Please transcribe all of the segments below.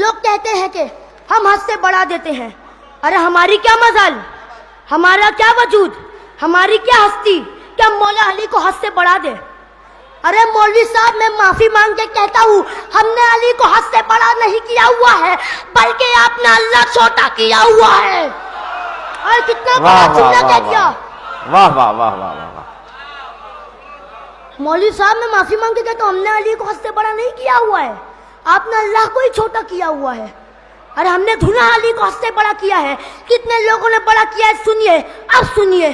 لوگ کہتے ہیں کہ ہم حد سے بڑھا دیتے ہیں. ارے ہماری کیا مجال، ہمارا کیا وجود، ہماری کیا ہستی کہ ہم مولا علی کو حد سے بڑھا دیں. ارے مولوی صاحب میں معافی مانگ کے کہتا ہوں ہم نے علی کو حد سے بڑا نہیں کیا ہوا ہے بلکہ آپ نے اللہ چھوٹا کیا ہوا ہے. اور کتنا بڑا جملہ کہہ دیا. واہ واہ واہ واہ واہ. مولوی صاحب میں معافی مانگ کے کہتا ہوں ہم نے علی کو حد سے بڑا نہیں کیا ہوا ہے، آپ نے اللہ کو ہی چھوٹا کیا ہوا ہے. ارے ہم نے دھنا علی کو حد سے بڑا کیا ہے. کتنے لوگوں نے بڑا کیا ہے سنیے. اب سنیے،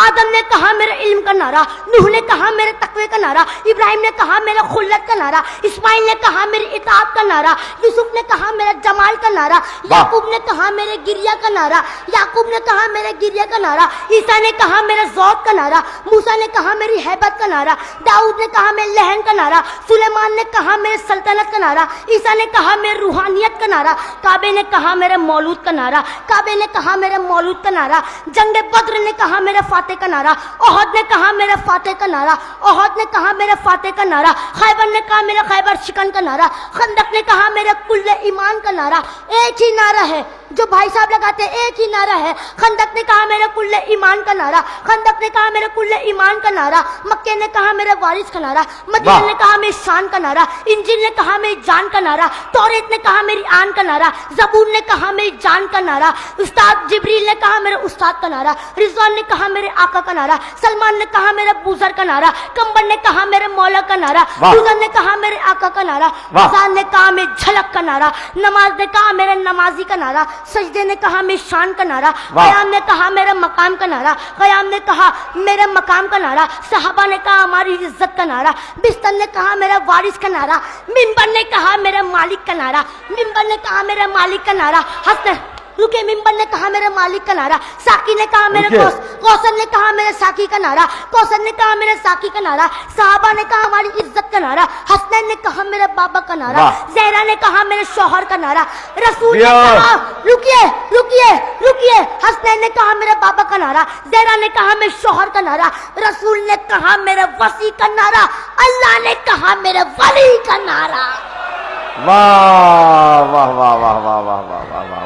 آدم نے کہا میرے علم کا نعرہ، نوح نے کہا میرے تقوی کا نعرہ، ابراہیم نے کہا میرے خلت کا نعرہ، اسماعیل نے کہا میری اطاعت کا نعرہ، یوسف نے کہا میرے جمال کا نعرہ، یعقوب نے کہا میرے گریہ کا نعرہ، یعقوب نے کہا میرے گریہ کا نعرہ، عیسیٰ نے کہا میرے ذوق کا نعرہ، موسیٰ نے کہا میری ہیبت کا نعرہ، داؤد نے کہا میرے لہن کا نعرہ، سلیمان نے کہا میرے سلطنت کا نعرہ، عیسیٰ نے کہا میرے روحانیت کا نعرہ، کعبے نے کہا میرے مولود کا نعرہ، کعبے نے کہا میرے مولود کا نعرہ، جنگ بدر نے کہا میرے فاتح کا نعرہ، احد نے کہا میرے فاتح کا نعرہ، احد نے کہا میرے فاتح کا نعرہ، خیبر نے کہا میرے خیبر شکن کا نعرہ، خندق نے کہا میرے کل ایمان کا نعرہ. ایک ہی نعرہ ہے جو بھائی صاحب لگاتے ہیں، ایک ہی نعرہ ہے. خندق نے کہا میرے کل ایمان کا نعرہ، خندق نے کہا میرے کل ایمان کا نعرہ، مکے نے کہا میرے وارث کا نعرہ، مدینہ نے کہا میری شان کا نعرہ، انجیل نے کہا میری جان کا نعرہ، توریت نے کہا میری آن کا نعرہ، زبور نے کہا میری جان کا نعرہ، استاد جبریل نے کہا میرے استاد کا نعرہ، رضوان نے کہا میرے آقا کا نعرہ، سلمان نے کہا میرے بوزر کا نعرہ، کمبر نے کہا میرے مولا کا نعرہ، بوزر نے کہا میرے آقا کا نعرہ، اذان نے کہا میرے جھلک کا نعرہ، نماز نے کہا میرے نمازی کا نعرہ، سجدے نے کہا میری شان کا نعرہ، قیام نے کہا میرے مقام کا نعرہ، قیام نے کہا میرے مقام کا نعرہ، صحابہ نے کہا ہماری عزت کا نعرہ، بستر نے کہا میرے وارث کا نعرہ، منبر نے کہا میرے مالک کا نعرہ، منبر نے کہا میرے مالک کا نعرہ، حسن رکے منبر نے کہا میرے مالک کا نعرہ، ساقی نے کہا میرے کوثر نے کہا میرے ساقی کا نعرہ، کوثر نے کہا میرے ساقی کا نعرہ، صحابہ نے کہا ہماری عزت کا نعرہ، حسنین نے کہا میرے بابا کا نعرہ، زہرا نے کہا میرے شوہر کا نعرہ، رسول نے کہا رکیے رکیے رکیے، حسنین نے کہا میرے بابا کا نعرہ، زہرا نے کہا میرے شوہر کا نعرہ، رسول نے کہا میرے وسیع کا نعرہ، اللہ نے کہا میرے ولی کا نعرہ. واہ واہ واہ واہ واہ واہ واہ واہ.